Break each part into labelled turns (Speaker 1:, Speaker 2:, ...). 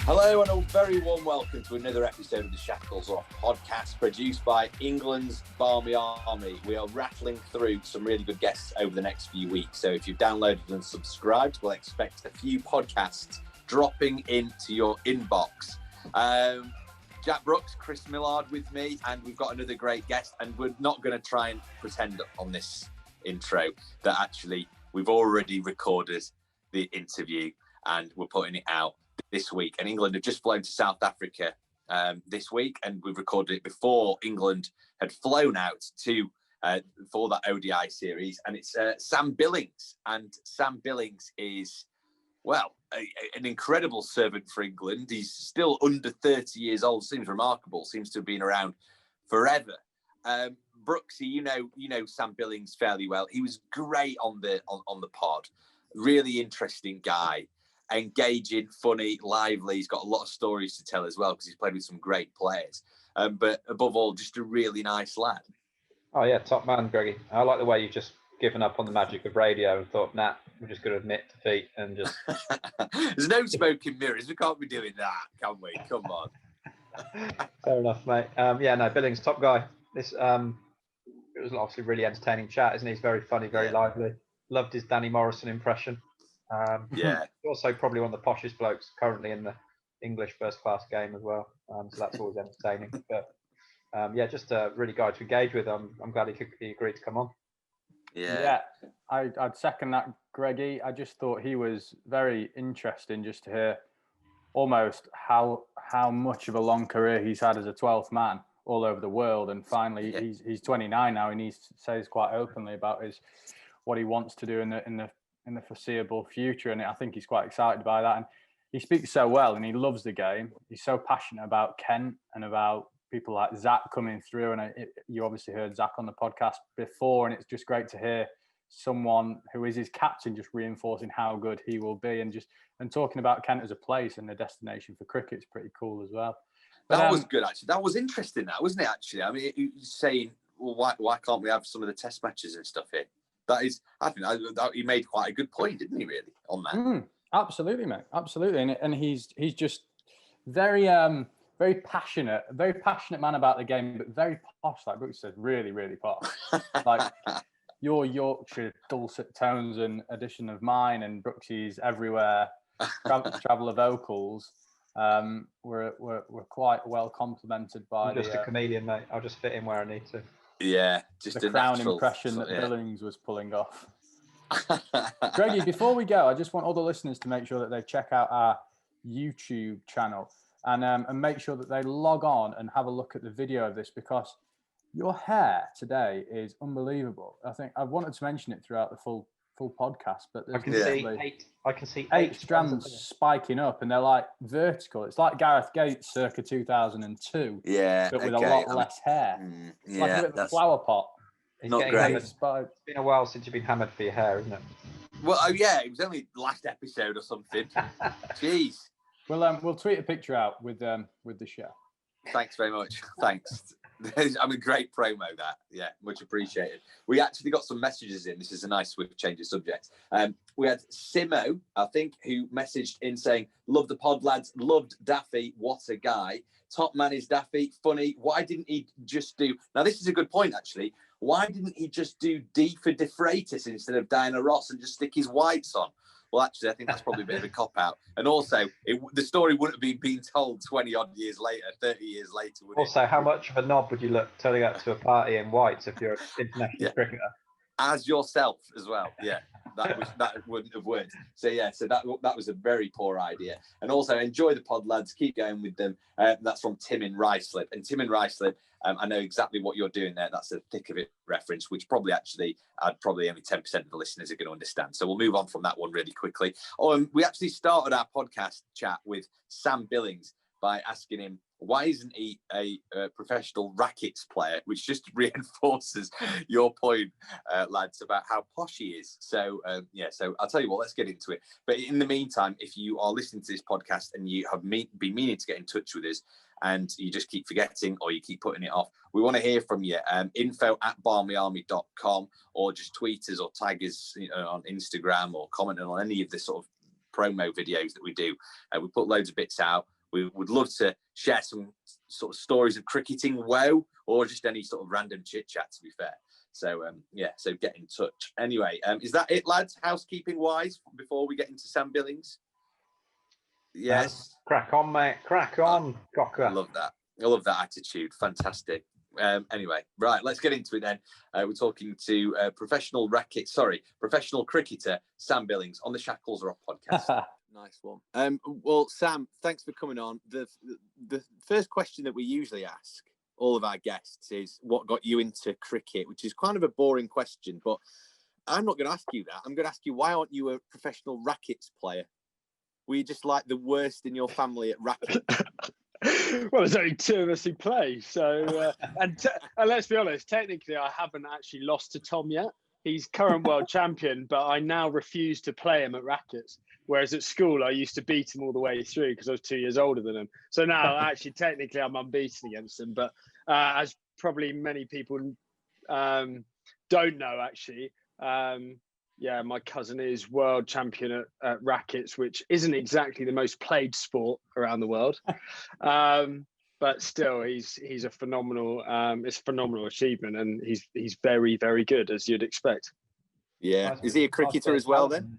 Speaker 1: Hello and a very warm welcome to another episode of the Shackles Off podcast produced by England's Barmy Army. We are rattling through some really good guests over the next few weeks. So if you've downloaded and subscribed, we'll expect a few podcasts dropping into your inbox. Jack Brooks, Chris Millard with me, and we've got another great guest. And we're not going to try and pretend on this intro that actually we've already recorded the interview and we're putting it out this week. And England have just flown to South Africa this week, and we've recorded it before England had flown out to for that ODI series. And it's Sam Billings, and Sam Billings is, well, an incredible servant for England. He's still under 30 years old. Seems remarkable. Seems to have been around forever. Brooksy, you know Sam Billings fairly well. He was great on the pod. Really interesting guy. Engaging, funny, lively. He's got a lot of stories to tell as well because he's played with some great players. But above all, just a really nice lad.
Speaker 2: Oh yeah, top man, Greggy. I like the way you've just given up on the magic of radio and thought, nah, we're just going to admit defeat and just.
Speaker 1: There's no smoke and mirrors. We can't be doing that, can we? Come on.
Speaker 2: Fair enough, mate. Billings, top guy. This it was obviously a really entertaining chat, isn't he? He's very funny, very lively. Loved his Danny Morrison impression. Also probably one of the poshest blokes currently in the English first class game as well. So that's always entertaining. But just a really guy to engage with. I'm glad he agreed to come on.
Speaker 3: Yeah, I'd second that, Greggy. I just thought he was very interesting just to hear almost how much of a long career he's had as a 12th man all over the world, and finally he's 29 now, and he says quite openly about what he wants to do in the foreseeable future, and I think he's quite excited by that. And he speaks so well, and he loves the game. He's so passionate about Kent and about people like Zach coming through. And you obviously heard Zach on the podcast before, and it's just great to hear someone who is his captain just reinforcing how good he will be, and talking about Kent as a place and a destination for cricket is pretty cool as well. But,
Speaker 1: that was good, actually. That was interesting, that wasn't it? Actually, I mean, you're saying, well, why can't we have some of the test matches and stuff here? That is, I think that he made quite a good point, didn't he? Really, on that.
Speaker 3: Absolutely, mate. Absolutely, and he's just very very passionate man about the game, but very posh. Like Brooks said, really, really posh. Like your Yorkshire dulcet tones and addition of mine and Brooksy's everywhere traveller vocals were quite well complemented by.
Speaker 2: I'm just a chameleon, mate. I'll just fit in where I need to.
Speaker 1: Yeah, just
Speaker 3: the crown impression that Billings was pulling off. Greggy, before we go, I just want all the listeners to make sure that they check out our YouTube channel and make sure that they log on and have a look at the video of this, because your hair today is unbelievable. I think I've wanted to mention it throughout the full podcast, but
Speaker 2: I can see eight
Speaker 3: strands spiking up, and they're like vertical. It's like Gareth Gates circa 2002, but with a lot less hair. It's like a bit of a flower pot.
Speaker 1: Not great.
Speaker 2: It's been a while since you've been hammered for your hair, isn't it?
Speaker 1: Well, it was only last episode or something. Jeez.
Speaker 3: We'll tweet a picture out with the show.
Speaker 1: Thanks very much. Thanks. I mean, great promo that. Yeah, much appreciated. We actually got some messages in. This is a nice swift change of subject. We had Simo, I think, who messaged in saying, "Love the pod, lads. Loved Daffy. What a guy. Top man is Daffy. Funny. Why didn't he just do..." Now, this is a good point, actually. Why didn't he just do D for De Freitas instead of Diana Ross and just stick his whites on? Well, actually, I think that's probably a bit of a cop-out. And also, the story wouldn't have been being told 20-odd years later, 30 years later, would it?
Speaker 2: Also, how much of a knob would you look turning up to a party in whites if you're an international cricketer?
Speaker 1: As yourself as well, yeah. That wouldn't have worked. So that was a very poor idea. And also, enjoy the pod, lads. Keep going with them. That's from Tim in Ruislip. And Tim in Ruislip, I know exactly what you're doing there. That's a thick of it reference, which probably only 10% of the listeners are going to understand. So we'll move on from that one really quickly. We actually started our podcast chat with Sam Billings by asking him, why isn't he a professional rackets player? Which just reinforces your point, lads, about how posh he is. So I'll tell you what, let's get into it. But in the meantime, if you are listening to this podcast and you have been meaning to get in touch with us and you just keep forgetting or you keep putting it off, we want to hear from you. info@barmyarmy.com, or just tweet us or tag us on Instagram or comment on any of the sort of promo videos that we do. We put loads of bits out. We would love to share some sort of stories of cricketing wow, or just any sort of random chit chat, to be fair. So so get in touch. Anyway, is that it, lads? Housekeeping wise, before we get into Sam Billings. Yes.
Speaker 2: Crack on, mate. Crack on, Cocker.
Speaker 1: I love that. I love that attitude. Fantastic. Anyway, right, let's get into it then. We're talking to professional cricketer Sam Billings on the Shackles Off podcast.
Speaker 4: Nice one. Well, Sam, thanks for coming on. The first question that we usually ask all of our guests is what got you into cricket, which is kind of a boring question, but I'm not going to ask you that. I'm going to ask you, why aren't you a professional rackets player? Were you just like the worst in your family at rackets?
Speaker 5: Well, there's only two of us who play, so and let's be honest, technically I haven't actually lost to Tom yet. He's current world champion, but I now refuse to play him at rackets. Whereas at school I used to beat him all the way through because I was 2 years older than him. So now actually technically I'm unbeaten against him. But as probably many people don't know, actually, my cousin is world champion at rackets, which isn't exactly the most played sport around the world. But still, he's a phenomenal. It's a phenomenal achievement, and he's very, very good, as you'd expect.
Speaker 4: Yeah, is he a cricketer as well then?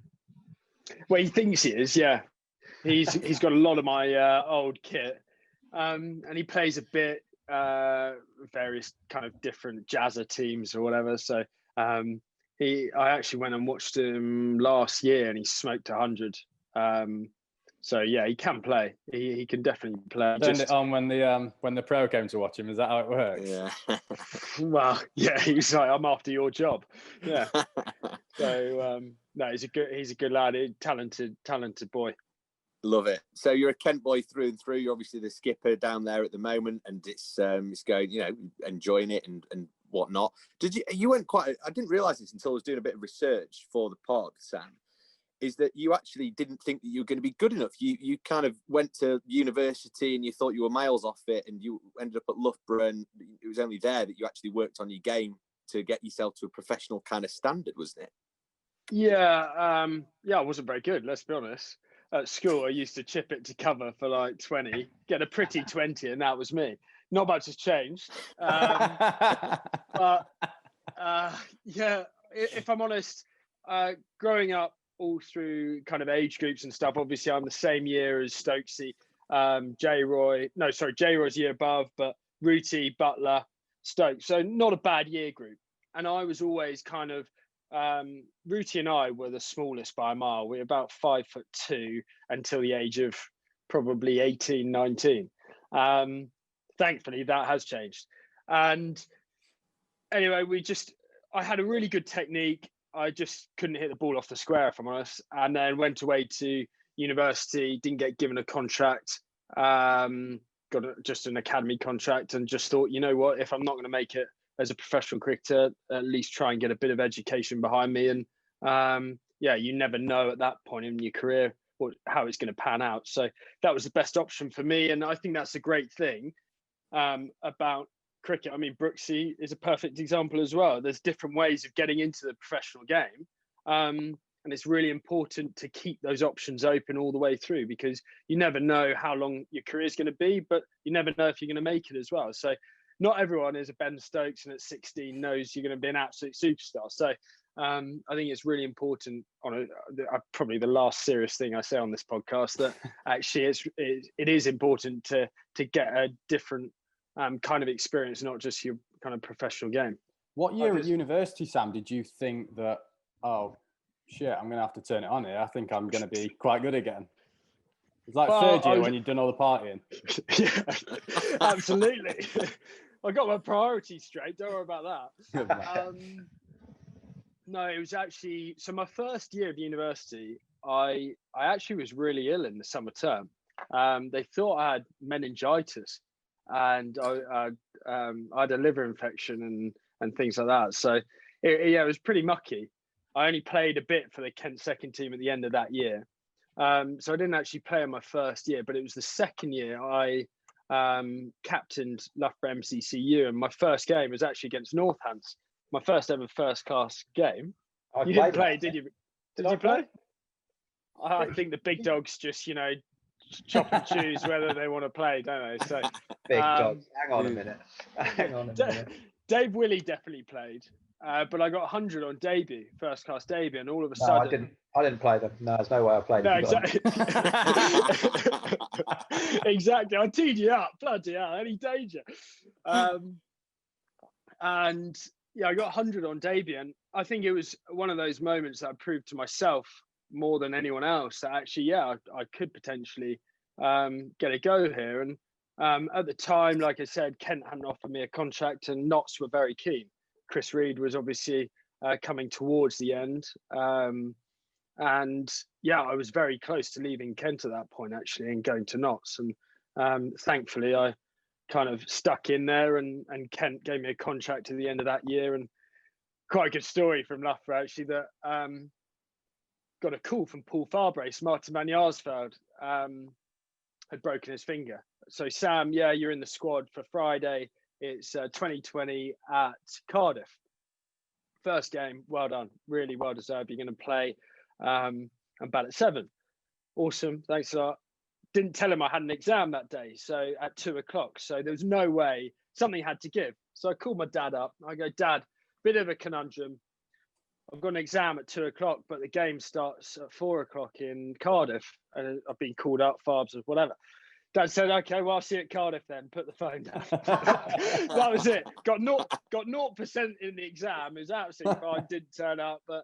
Speaker 5: Well, he thinks he is. Yeah, he's got a lot of my old kit, and he plays a bit various kind of different jazzer teams or whatever. So I actually went and watched him last year, and he smoked 100. So yeah, he can play. He can definitely play.
Speaker 3: Turned it on when the pro came to watch him. Is that how it works?
Speaker 4: Yeah.
Speaker 5: Well, yeah, he was like, "I'm after your job." Yeah. So no, he's a good lad. Talented boy.
Speaker 4: Love it. So you're a Kent boy through and through. You're obviously the skipper down there at the moment, and it's going, enjoying it and whatnot. You went quite? I didn't realise this until I was doing a bit of research for the pod, Sam. Is that you actually didn't think that you were going to be good enough? You kind of went to university and you thought you were miles off it, and you ended up at Loughborough, and it was only there that you actually worked on your game to get yourself to a professional kind of standard, wasn't it?
Speaker 5: Yeah, I wasn't very good. Let's be honest. At school, I used to chip it to cover for like 20, get a pretty 20, and that was me. Not much has changed. But if I'm honest, growing up all through kind of age groups and stuff, obviously I'm the same year as Stokesy, J-Roy's year above, but Rooty, Butler, Stokes. So not a bad year group. And I was always kind of, Rooty and I were the smallest by a mile. We were about 5'2" until the age of probably 18, 19. Thankfully, that has changed. And anyway, I had a really good technique. I just couldn't hit the ball off the square, if I'm honest. And then went away to university, didn't get given a contract, got just an academy contract, and just thought, you know what, if I'm not going to make it as a professional cricketer, at least try and get a bit of education behind me. And you never know at that point in your career how it's going to pan out. So that was the best option for me. And I think that's a great thing about cricket. I mean, Brooksy is a perfect example as well. There's different ways of getting into the professional game. And it's really important to keep those options open all the way through, because you never know how long your career is going to be, but you never know if you're going to make it as well. So not everyone is a Ben Stokes and at 16 knows you're going to be an absolute superstar. So I think it's really important probably the last serious thing I say on this podcast, that actually it is important to get a different kind of experience, not just your kind of professional game.
Speaker 3: What year at university, Sam, did you think that, oh shit, I'm going to have to turn it on here? I think I'm going to be quite good again. It's like third year when you've done all the partying.
Speaker 5: Yeah, absolutely. I got my priorities straight. Don't worry about that. No, it was actually, so my first year of university, I actually was really ill in the summer term. They thought I had meningitis, and I had a liver infection and things like that. So it was pretty mucky. I only played a bit for the Kent second team at the end of that year. So I didn't actually play in my first year, but it was the second year I captained Loughborough MCCU, and my first game was actually against Northants. My first ever first class game. You didn't play, did you? Did you play? I think the big dogs just, chop and choose whether they want to play, don't they? So
Speaker 2: big dogs. Hang on a minute. Hang on a minute.
Speaker 5: Dave Willie definitely played, but I got 100 on debut, first class debut, and all of a
Speaker 2: No,
Speaker 5: sudden,
Speaker 2: I didn't play them. No, there's no way I played them.
Speaker 5: no, exactly. Exactly. I teed you up. Bloody hell, any danger? And yeah, I got 100 on debut, and I think it was one of those moments that I proved to myself more than anyone else that actually, I could potentially get a go here. And at the time, like I said, Kent hadn't offered me a contract, and Notts were very keen. Chris Reed was obviously coming towards the end. And yeah, I was very close to leaving Kent at that point, actually, and going to Notts. And thankfully, I kind of stuck in there, and Kent gave me a contract at the end of that year. And quite a good story from Loughborough, actually, that got a call from Paul Farbrace. Martin van Jaarsveld had broken his finger. So, Sam, you're in the squad for Friday. It's 2020 at Cardiff. First game, well done. Really well deserved. You're going to play. I'm bad at 7. Awesome. Thanks a lot. Didn't tell him I had an exam that day. So at 2:00. So there was no way, something had to give. So I called my dad up. I go, Dad, bit of a conundrum. I've got an exam at 2:00, but the game starts at 4:00 in Cardiff. And I've been called up, Farbs or whatever. Dad said, okay, well, I'll see you at Cardiff then. Put the phone down. That was it. Got 0% in the exam. It was absolutely fine. Didn't turn up. But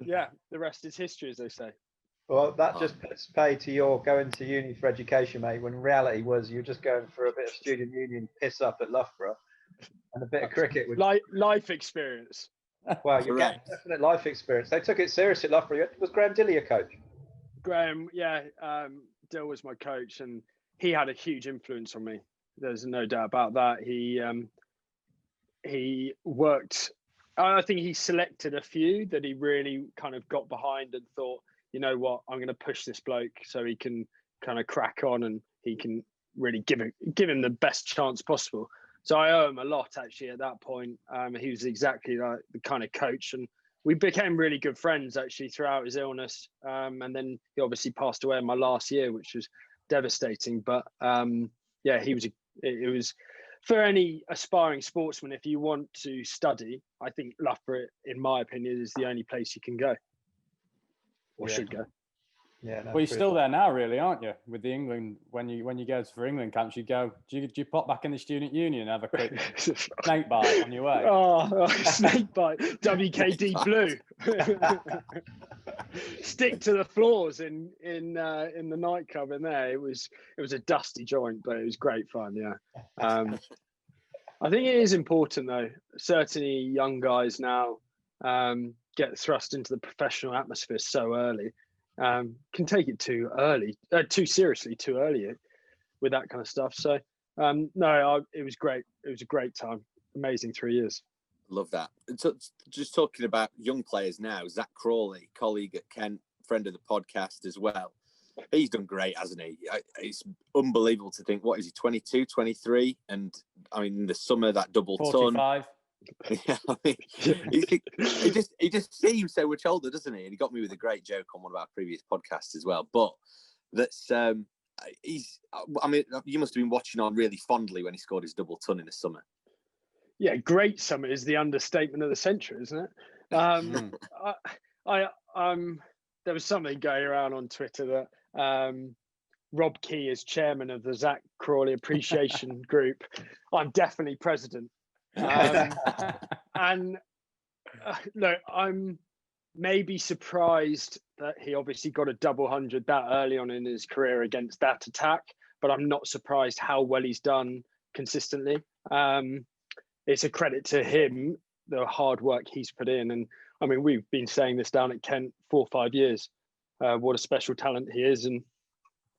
Speaker 5: yeah, the rest is history, as they say.
Speaker 2: Well, that just puts pay to your going to uni for education, mate, when reality was you're just going for a bit of student union piss up at Loughborough and a bit of cricket.
Speaker 5: Life experience.
Speaker 2: Well, you're getting definite life experience. They took it seriously at Loughborough. Was Graham Dilly your coach?
Speaker 5: Graham, Dill was my coach, and he had a huge influence on me. There's no doubt about that. He worked. I think he selected a few that he really kind of got behind and thought, you know what, I'm going to push this bloke so he can kind of crack on and he can really give him the best chance possible. So I owe him a lot, actually, at that point. He was exactly like the kind of coach, and we became really good friends, actually, throughout his illness. And then he obviously passed away in my last year, which was devastating. But it was for any aspiring sportsman, if you want to study, I think Loughborough, in my opinion, is the only place you can go or should go.
Speaker 3: Yeah. No, well, you're still there now, really, aren't you? With the England, when you go for England camps, you go. Do you pop back in the student union and have a quick snake bite on your way?
Speaker 5: Oh, snake bite, WKD blue. Stick to the floors in the nightclub in there. It was a dusty joint, but it was great fun. Yeah. I think it is important, though. Certainly, young guys now get thrust into the professional atmosphere so early. Can take it too seriously too early with that kind of stuff. So it was great. It was a great time. Amazing 3 years.
Speaker 4: Love that. So, just talking about young players now, Zach Crawley, colleague at Kent, friend of the podcast as well. He's done great, hasn't he? It's unbelievable to think, what is he, 22, 23? And I mean, in the summer, that double
Speaker 3: 45.
Speaker 4: ton. Yeah, I mean, he just seems so much older, doesn't he? And he got me with a great joke on one of our previous podcasts as well. But that's you must have been watching on really fondly when he scored his double ton in the summer. Yeah,
Speaker 5: great summer is the understatement of the century, isn't it? There was something going around on Twitter that Rob Key is chairman of the Zach Crawley Appreciation Group. I'm definitely president. And look, I'm maybe surprised that he obviously got a double 100 that early on in his career against that attack, but I'm not surprised how well he's done consistently. It's a credit to him, the hard work he's put in. And I mean, we've been saying this down at Kent 4 or 5 years, what a special talent he is. And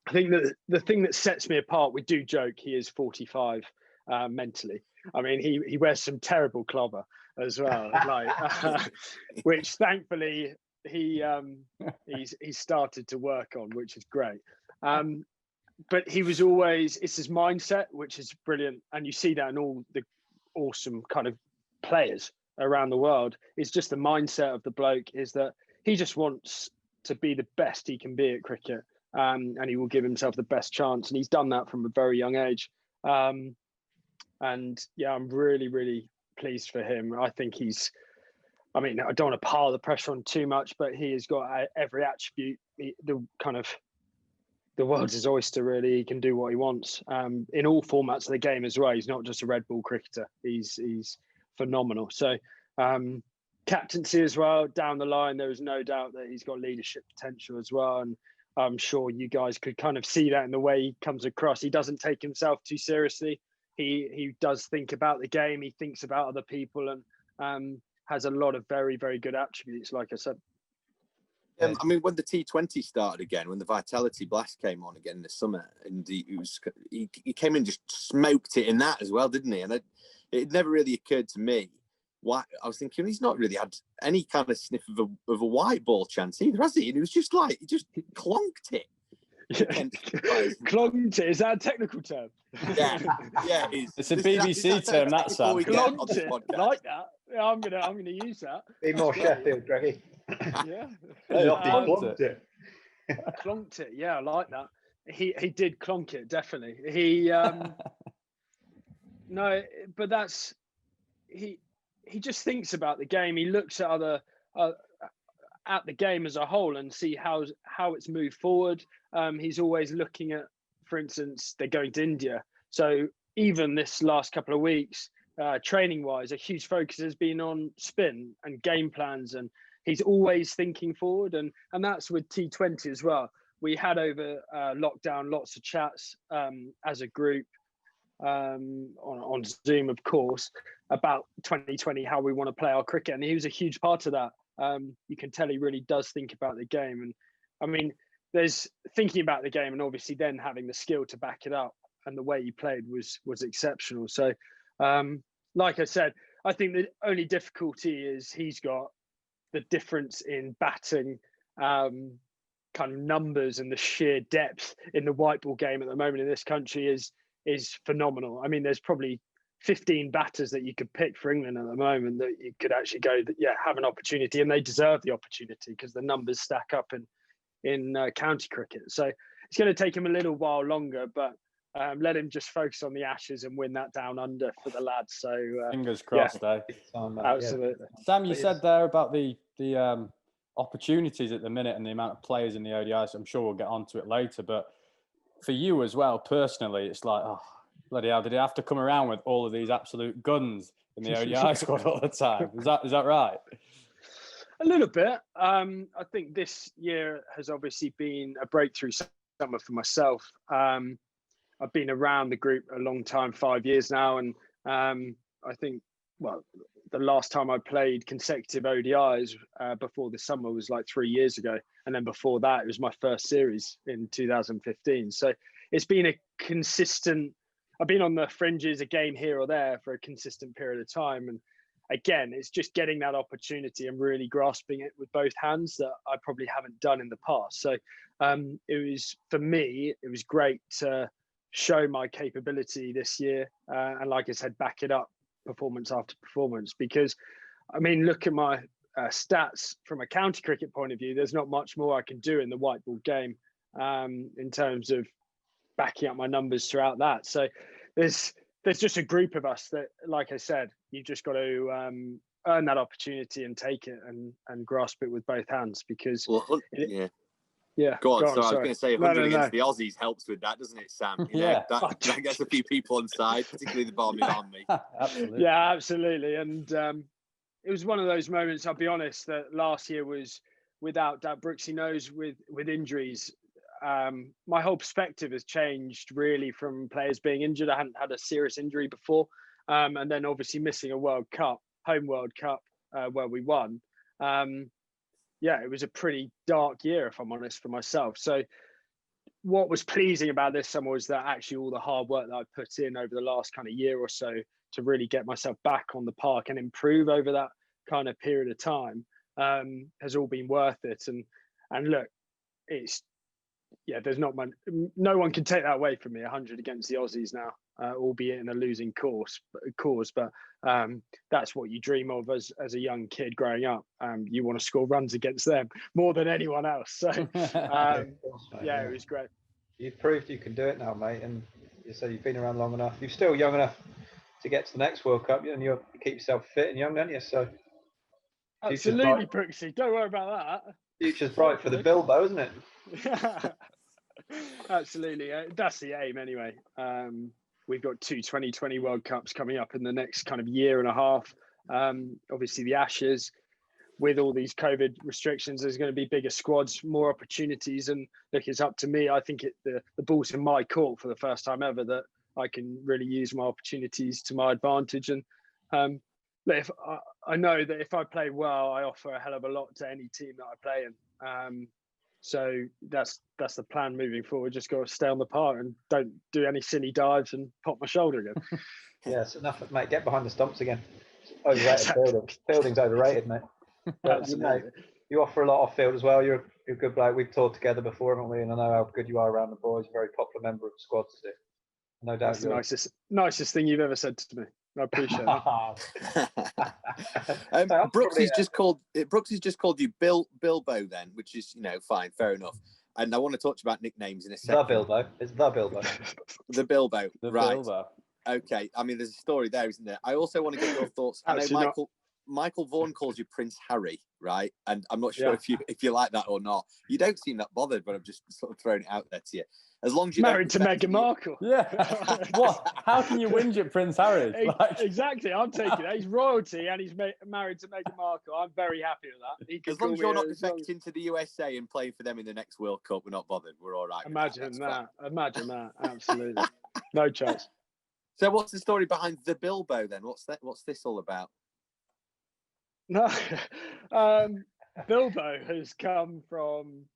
Speaker 5: I think that the thing that sets me apart, we do joke he is 45 mentally. I mean, he wears some terrible clobber as well, which thankfully he's started to work on, which is great. But he was always, it's his mindset, which is brilliant. And you see that in all the awesome kind of players around the world. It's just the mindset of the bloke is that he just wants to be the best he can be at cricket, and he will give himself the best chance. And he's done that from a very young age. And yeah, I'm really, really pleased for him. I think I don't want to pile the pressure on too much, but he has got every attribute. The world's his oyster, really. He can do what he wants in all formats of the game as well. He's not just a red ball cricketer. He's phenomenal. So captaincy as well, down the line, there is no doubt that he's got leadership potential as well. And I'm sure you guys could kind of see that in the way he comes across. He doesn't take himself too seriously. He does think about the game. He thinks about other people, and has a lot of very, very good attributes, like I said.
Speaker 4: I mean, when the T20 started again, when the Vitality Blast came on again this summer, and he came in and just smoked it in that as well, didn't he? And it never really occurred to me why. I was thinking he's not really had any kind of sniff of a white ball chance either, has he? And it was just like he just clonked it.
Speaker 5: Clonked it, is that a technical term?
Speaker 4: Yeah,
Speaker 3: it's a BBC term. That's
Speaker 5: clonked it, like that. Yeah, I'm gonna use that.
Speaker 2: Be more Sheffield, Greggy.
Speaker 5: Yeah,
Speaker 2: Clonked it.
Speaker 5: Clonked it. Yeah, I like that. He did clonk it, definitely. He no, but that's he just thinks about the game. He looks at other at the game as a whole and see how it's moved forward. He's always looking at, for instance, they're going to India. So even this last couple of weeks, training wise, a huge focus has been on spin and game plans, and he's always thinking forward. And that's with T20 as well. We had over lockdown lots of chats as a group on Zoom, of course, about 2020, how we want to play our cricket. And he was a huge part of that. You can tell he really does think about the game. And I mean, there's thinking about the game and obviously then having the skill to back it up, and the way he played was exceptional. So like I said, I think the only difficulty is he's got the difference in batting kind of numbers, and the sheer depth in the white ball game at the moment in this country is phenomenal. I mean, there's probably 15 batters that you could pick for England at the moment that you could actually go, have an opportunity, and they deserve the opportunity because the numbers stack up in county cricket. So it's going to take him a little while longer, but let him just focus on the Ashes and win that down under for the lads. So
Speaker 3: fingers crossed,
Speaker 5: absolutely.
Speaker 3: Sam, you said there about the opportunities at the minute and the amount of players in the ODIs. I'm sure we'll get onto it later, but for you as well personally, it's like, oh bloody hell, did he have to come around with all of these absolute guns in the ODI squad all the time? Is that right?
Speaker 5: A little bit. I think this year has obviously been a breakthrough summer for myself. I've been around the group a long time, 5 years now, and I think, the last time I played consecutive ODIs before the summer was like 3 years ago, and then before that it was my first series in 2015. So it's been a consistent. I've been on the fringes, a game here or there for a consistent period of time, and again, it's just getting that opportunity and really grasping it with both hands that I probably haven't done in the past. So for me, it was great to show my capability this year. And like I said, back it up performance after performance, because I mean, look at my stats from a county cricket point of view. There's not much more I can do in the white ball game in terms of backing up my numbers throughout that. So there's just a group of us that, like I said, you've just got to earn that opportunity and take it and grasp it with both hands, because yeah.
Speaker 4: Go on.
Speaker 5: Sorry.
Speaker 4: I was going to say 100 against the Aussies helps with that, doesn't it, Sam? You know, that gets a few people on side, particularly the Barmy Army.
Speaker 3: Absolutely.
Speaker 5: Yeah, absolutely. And it was one of those moments, I'll be honest, that last year was, without doubt, Brooksy knows, with injuries, my whole perspective has changed really from players being injured. I hadn't had a serious injury before. And then obviously missing a home World Cup where we won. It was a pretty dark year, if I'm honest, for myself. So what was pleasing about this summer was that actually all the hard work that I put in over the last kind of year or so to really get myself back on the park and improve over that kind of period of time has all been worth it. And look, there's not much, no one can take that away from me. 100 against the Aussies now. albeit in a losing cause. But that's what you dream of as a young kid growing up. You want to score runs against them more than anyone else. So yeah, it was great.
Speaker 2: You've proved you can do it now, mate, and so you've been around long enough. You're still young enough to get to the next World Cup, and you keep yourself fit and young, don't you? So
Speaker 5: absolutely, Brooksy. Don't worry about that.
Speaker 2: Future's bright for the Bilbo, isn't it?
Speaker 5: Absolutely. That's the aim anyway. We've got 2 2020 World Cups coming up in the next kind of year and a half. Obviously the Ashes, with all these COVID restrictions, there's going to be bigger squads, more opportunities. And look, it's up to me. I think the ball's in my court for the first time ever that I can really use my opportunities to my advantage. And if I know that if I play well, I offer a hell of a lot to any team that I play in. So that's the plan moving forward. Just got to stay on the park and don't do any silly dives and pop my shoulder again.
Speaker 2: Yeah, it's enough, mate. Get behind the stumps again. It's overrated. Fielding's overrated, mate. But you offer a lot off field as well. You're a good bloke. We've toured together before, haven't we? And I know how good you are around the boys. You're a very popular member of the squad too. No doubt.
Speaker 5: That's the nicest thing you've ever said to me. I appreciate
Speaker 4: that. Brooksy's just called you Bilbo then, which is fine, fair enough. And I want to talk about nicknames in a second.
Speaker 2: The Bilbo. It's the Bilbo.
Speaker 4: The Bilbo.
Speaker 3: The
Speaker 4: right.
Speaker 3: Bilbo.
Speaker 4: Okay. I mean, there's a story there, isn't there? I also want to get your thoughts. I know Michael Vaughan calls you Prince Harry, right? And I'm not sure if you like that or not. You don't seem that bothered, but I'm just sort of throwing it out there to you. As long as you're
Speaker 5: married to Meghan Markle.
Speaker 3: Yeah. What? How can you whinge at Prince Harry?
Speaker 5: Exactly. I'm taking that. He's royalty and he's married to Meghan Markle. I'm very happy with that.
Speaker 4: As long as you're not defecting to the USA and playing for them in the next World Cup, we're not bothered. We're all right.
Speaker 5: Imagine that. Absolutely. No chance.
Speaker 4: So what's the story behind the Bilbo then? What's this all about?
Speaker 5: No, Bilbo has come from.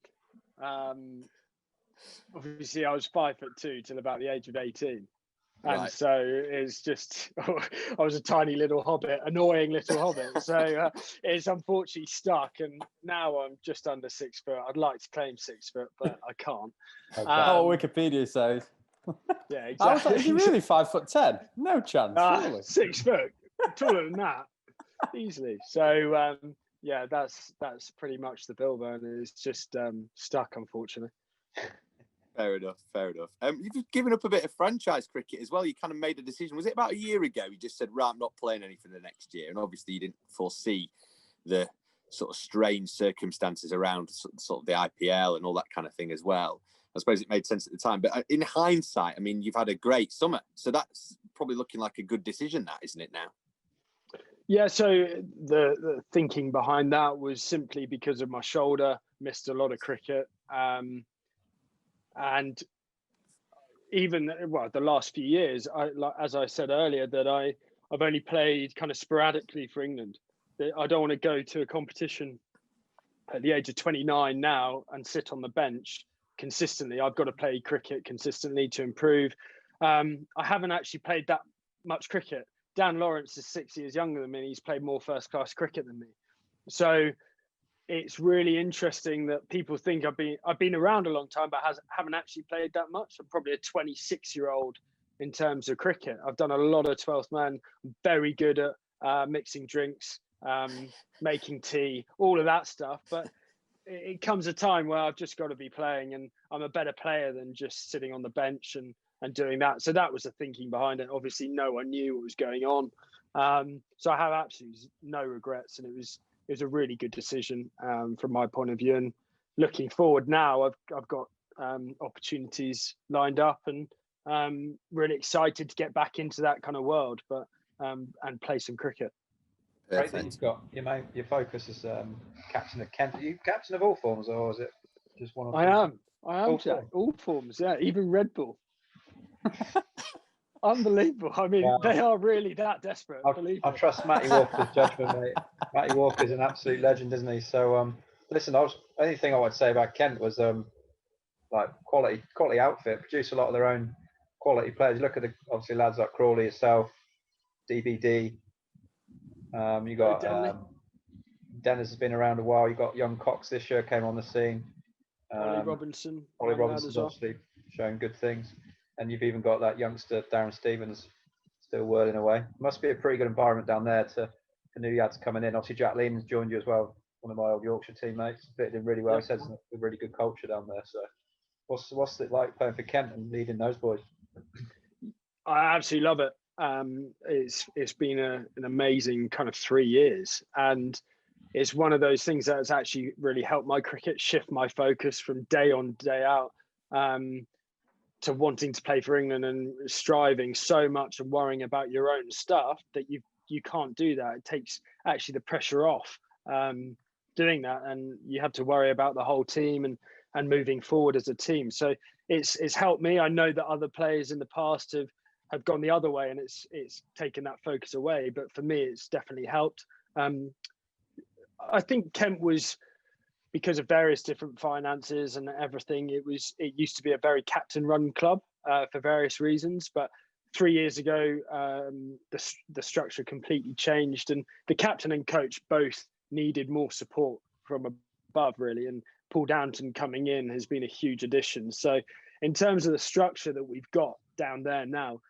Speaker 5: Obviously, I was 5'2" till about the age of 18, and so it's just I was a tiny little hobbit, annoying little hobbit. So it's unfortunately stuck, and now I'm just under 6 foot. I'd like to claim 6 foot, but I can't.
Speaker 3: Wikipedia says.
Speaker 5: Yeah, exactly.
Speaker 3: Is he really 5'10"? No chance.
Speaker 5: 6 foot, taller than that. Easily. So that's pretty much the Bilbo, and it's just stuck, unfortunately.
Speaker 4: Fair enough. You've given up a bit of franchise cricket as well. You kind of made a decision. Was it about a year ago? You just said, right, I'm not playing any for the next year. And obviously you didn't foresee the sort of strange circumstances around sort of the IPL and all that kind of thing as well. I suppose it made sense at the time. But in hindsight, I mean, you've had a great summer. So that's probably looking like a good decision, that, isn't it now?
Speaker 5: Yeah, so the thinking behind that was simply because of my shoulder. Missed a lot of cricket, and even the last few years, as I said earlier, that I've only played kind of sporadically for England. I don't want to go to a competition at the age of 29 now and sit on the bench consistently. I've got to play cricket consistently to improve. I haven't actually played that much cricket. Dan Lawrence is 6 years younger than me, and he's played more first-class cricket than me. So it's really interesting that people think I've been around a long time, but haven't actually played that much. I'm probably a 26-year-old in terms of cricket. I've done a lot of 12th man. I'm very good at mixing drinks, making tea, all of that stuff. But it comes a time where I've just got to be playing, and I'm a better player than just sitting on the bench and doing that. So that was the thinking behind it. Obviously, no one knew what was going on. So I have absolutely no regrets, and it was a really good decision from my point of view. And looking forward now, I've got opportunities lined up, and really excited to get back into that kind of world, but and play some cricket.
Speaker 2: Great that you've got your focus as captain of Kent. Are you captain of all forms, or is it just one of them?
Speaker 5: I am, Jack. All forms, yeah, even Red Bull. Unbelievable. I mean, they are really that desperate.
Speaker 2: I trust Matty Walker's judgment, mate. Matty Walker's an absolute legend, isn't he? So, listen, only thing I would say about Kent was like quality outfit. Produce a lot of their own quality players. You look at obviously lads like Crawley, yourself, DBD. You got Dennis has been around a while. You got young Cox this year came on the scene.
Speaker 5: Ollie Robinson's
Speaker 2: obviously showing good things. and you've even got that youngster Darren Stevens still whirling away. Must be a pretty good environment down there for new lads coming in. Obviously, Jack Leeman's joined you as well, one of my old Yorkshire teammates. Fitted in really well. He says it's a really good culture down there. So, what's it like playing for Kent and leading those boys?
Speaker 5: I absolutely love it. It's been an amazing kind of 3 years, and it's one of those things that has actually really helped my cricket shift my focus from day on, day out, to wanting to play for England and striving so much and worrying about your own stuff that you can't do that. It takes actually the pressure off doing that, and you have to worry about the whole team and moving forward as a team. So it's helped me. I know that other players in the past have gone the other way, and it's taken that focus away. But for me, it's definitely helped. I think Kent was, because of various different finances and everything, it used to be a very captain run club for various reasons. But 3 years ago, the structure completely changed, and the captain and coach both needed more support from above, really. And Paul Downton coming in has been a huge addition. So in terms of the structure that we've got down there now,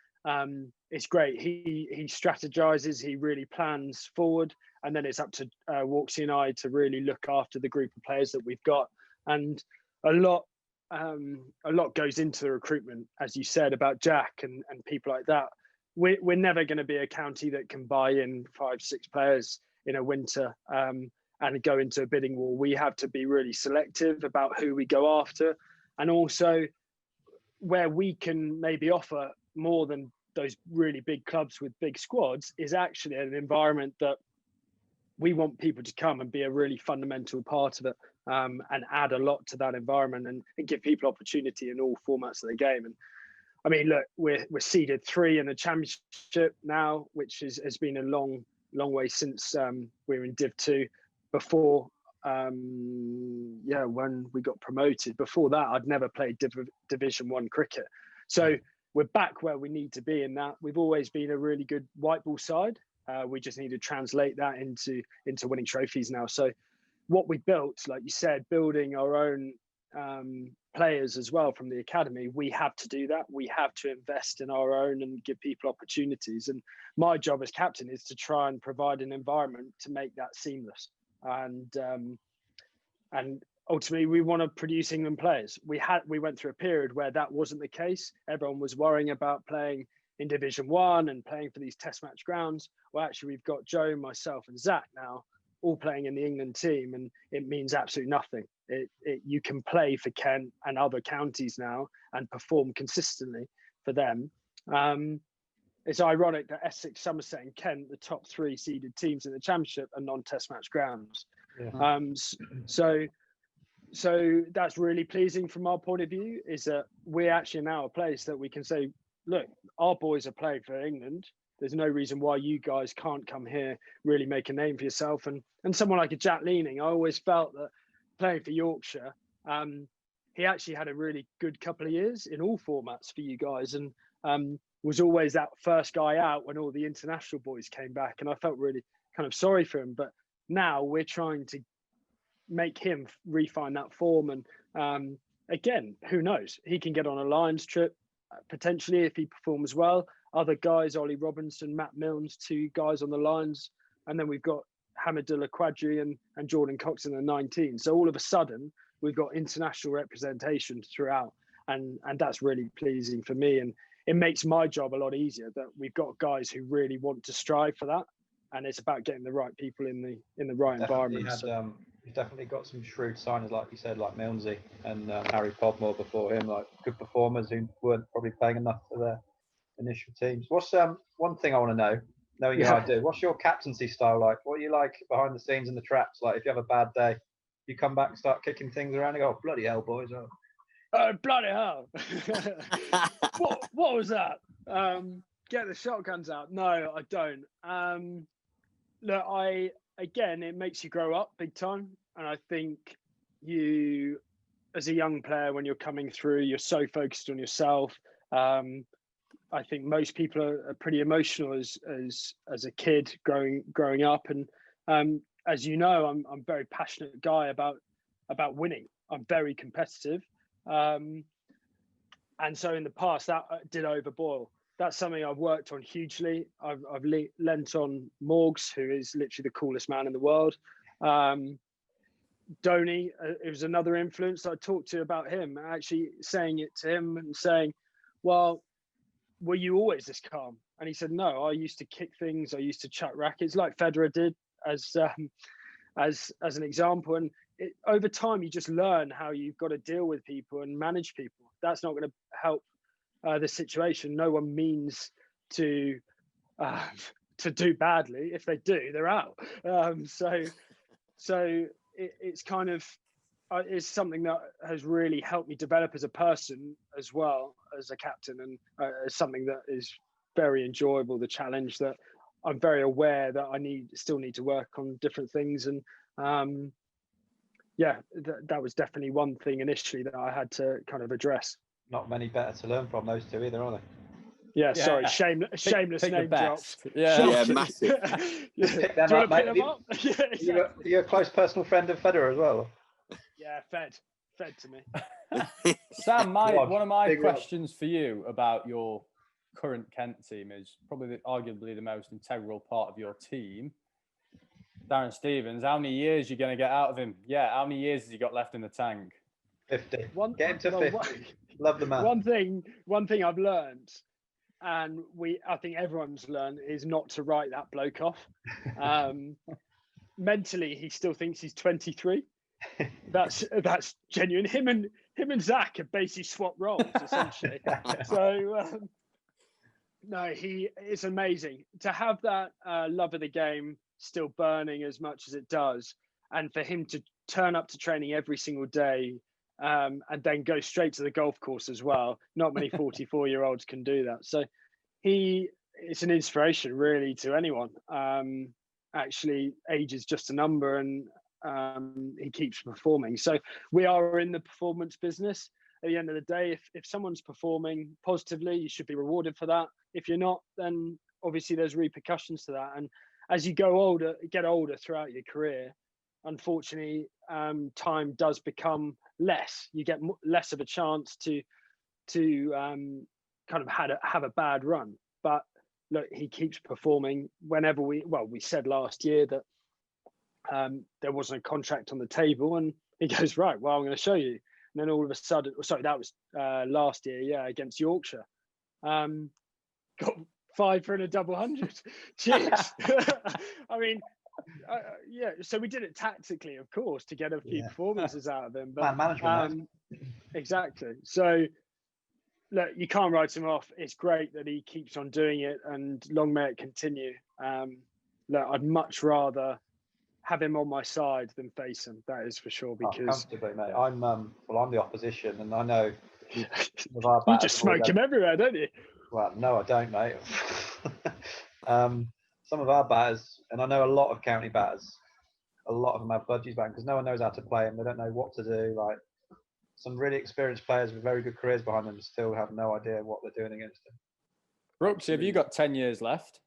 Speaker 5: it's great. He strategizes, he really plans forward, and then it's up to Walksy and I to really look after the group of players that we've got. And a lot goes into the recruitment, as you said about Jack and people like that. We're never going to be a county that can buy in 5-6 players in a winter and go into a bidding war. We have to be really selective about who we go after, and also where we can maybe offer more than those really big clubs with big squads is actually an environment that we want people to come and be a really fundamental part of it, and add a lot to that environment and give people opportunity in all formats of the game. And I mean, look, we're seeded 3 in the championship now, which has been a long way since we were in Div 2. Before, when we got promoted. Before that, I'd never played Division 1 cricket. So we're back where we need to be in that. We've always been a really good white ball side. We just need to translate that into winning trophies now. So what we built, like you said, building our own players as well from the academy, we have to do that. We have to invest in our own and give people opportunities. And my job as captain is to try and provide an environment to make that seamless. And ultimately, we want to produce England players. We went through a period where that wasn't the case. Everyone was worrying about playing in Division 1 and playing for these test match grounds. Well, actually, we've got Joe, myself, and Zach now all playing in the England team, and it means absolutely nothing. You can play for Kent and other counties now and perform consistently for them. It's ironic that Essex, Somerset, and Kent, the top 3 seeded teams in the championship, are non-test match grounds. Yeah. So that's really pleasing from our point of view, is that we're actually now a place that we can say, look, our boys are playing for England. There's no reason why you guys can't come here, really make a name for yourself. And someone like a Jack Leaning, I always felt that playing for Yorkshire, he actually had a really good couple of years in all formats for you guys, and was always that first guy out when all the international boys came back. And I felt really kind of sorry for him. But now we're trying to make him refine that form. And again, who knows? He can get on a Lions trip, potentially, if he performs well. Other guys, Ollie Robinson, Matt Milnes, 2 guys on the Lions. And then we've got Hamidullah Quadri and Jordan Cox in the 19. So all of a sudden, we've got international representation throughout. And that's really pleasing for me. And it makes my job a lot easier that we've got guys who really want to strive for that. And it's about getting the right people in the right environment.
Speaker 2: You've definitely got some shrewd signers, like you said, like Milnesy and Harry Podmore before him, like good performers who weren't probably playing enough for their initial teams. What's one thing I want to know, knowing how I do, what's your captaincy style like? What are you like behind the scenes in the traps? Like, if you have a bad day, you come back and start kicking things around and go, oh, bloody hell, boys.
Speaker 5: Oh, bloody hell. What was that? Get the shotguns out. No, I don't. Look, again, it makes you grow up big time. And I think you, as a young player, when you're coming through, you're so focused on yourself. I think most people are pretty emotional as a kid growing up. And as you know, I'm a very passionate guy about winning. I'm very competitive. And so in the past, that did overboil. That's something I've worked on hugely. I've lent on Morgs, who is literally the coolest man in the world. Donny, it was another influence I talked to about him, actually saying it to him and saying, well, were you always this calm? And he said, no, I used to kick things. I used to chuck rackets like Federer did as an example. And over time, you just learn how you've got to deal with people and manage people. That's not going to help the situation. No one means to do badly. If they do, they're out. So it's kind of it's something that has really helped me develop as a person as well as a captain, and something that is very enjoyable. The challenge that I'm very aware that I still need to work on different things, and that was definitely one thing initially that I had to kind of address.
Speaker 2: Not many better to learn from those two either, are they?
Speaker 5: Yeah, sorry, shameless
Speaker 3: pick
Speaker 5: name drops.
Speaker 3: Yeah,
Speaker 4: massive.
Speaker 2: Pick them up, mate.
Speaker 5: Yeah, exactly.
Speaker 2: You're a close personal friend of Federer as well.
Speaker 5: Yeah, fed to me.
Speaker 3: Sam, one of my questions for you about your current Kent team is probably arguably the most integral part of your team. Darren Stevens, how many years are you going to get out of him? Yeah, how many years has he got left in the tank?
Speaker 2: 50. Get him to 50. Love the man.
Speaker 5: One thing I've learned, and I think everyone's learned, is not to write that bloke off. Mentally, he still thinks he's 23. That's genuine. Him and Zach have basically swapped roles essentially. So no, it's amazing to have that love of the game still burning as much as it does, and for him to turn up to training every single day, and then go straight to the golf course as well. Not many 44-year-olds can do that. So it's an inspiration really to anyone. Actually, age is just a number, and he keeps performing. So we are in the performance business. At the end of the day, if someone's performing positively, you should be rewarded for that. If you're not, then obviously there's repercussions to that. And as you get older throughout your career, unfortunately, time does become less. You get less of a chance to kind of have a bad run. But look, he keeps performing. Whenever we said last year that there wasn't a contract on the table, and he goes, right, well, I'm going to show you. And then all of a sudden, sorry, that was last year, yeah, against Yorkshire. Got 5 for a double 100. Cheers. I mean, yeah, so we did it tactically, of course, to get a few performances out of him. But
Speaker 2: management,
Speaker 5: exactly. So look, you can't write him off. It's great that he keeps on doing it, and long may it continue. Look, I'd much rather have him on my side than face him. That is for sure. Because
Speaker 2: comfortably, mate. I'm the opposition, and I know
Speaker 5: you just smoke him everywhere, don't you?
Speaker 2: Well, no, I don't, mate. Some of our batters, and I know a lot of county batters, a lot of them have budgies back because no one knows how to play them. They don't know what to do. Like some really experienced players with very good careers behind them still have no idea what they're doing against them.
Speaker 3: Brooksy, have you got 10 years left?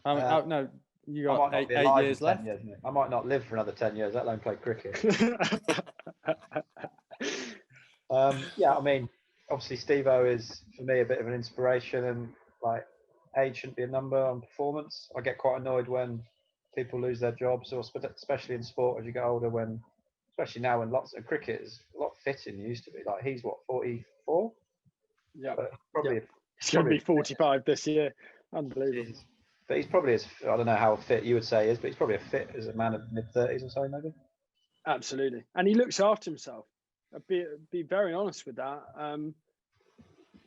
Speaker 3: No, you got 8 years left.
Speaker 2: I might not live for another 10 years, let alone play cricket. Yeah, I mean, obviously Steve-O is for me a bit of an inspiration, and like age shouldn't be a number on performance. I get quite annoyed when people lose their jobs, or especially in sport as you get older, when especially now when lots of cricket is a lot fitter than you used to be. Like he's what, 44?
Speaker 5: Yeah,
Speaker 2: probably.
Speaker 5: It's going to be 45 this year. Unbelievable.
Speaker 2: But he's probably I don't know how fit you would say he is, but he's probably as a man of mid-30s or so, maybe.
Speaker 5: Absolutely, and he looks after himself. I'd be very honest with that.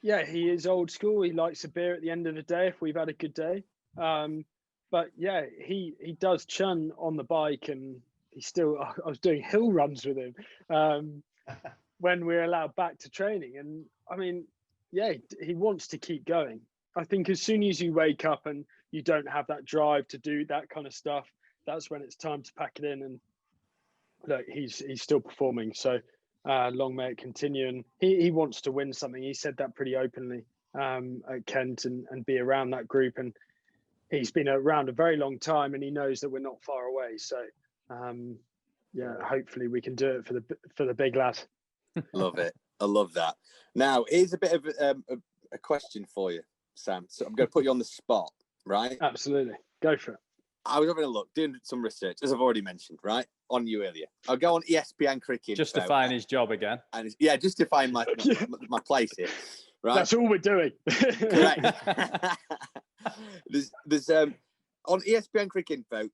Speaker 5: Yeah, he is old school. He likes a beer at the end of the day if we've had a good day. But yeah, he does churn on the bike, and I was doing hill runs with him when we're allowed back to training. And I mean, yeah, he wants to keep going. I think as soon as you wake up and you don't have that drive to do that kind of stuff, that's when it's time to pack it in. And look, he's still performing. So long may it continue. And he wants to win something. He said that pretty openly at Kent and be around that group. And he's been around a very long time, and he knows that we're not far away. So yeah, hopefully we can do it for the big lad.
Speaker 4: Love it. I love that. Now, here's a bit of a question for you, Sam. So I'm going to put you on the spot, right?
Speaker 5: Absolutely. Go for it.
Speaker 4: I was having a look, doing some research, as I've already mentioned, right, on you earlier. I'll go on ESPN Cricket.
Speaker 3: Justifying his job again.
Speaker 4: And justifying my place here, right?
Speaker 5: That's all we're doing.
Speaker 4: Correct. there's on ESPN Cricket Info,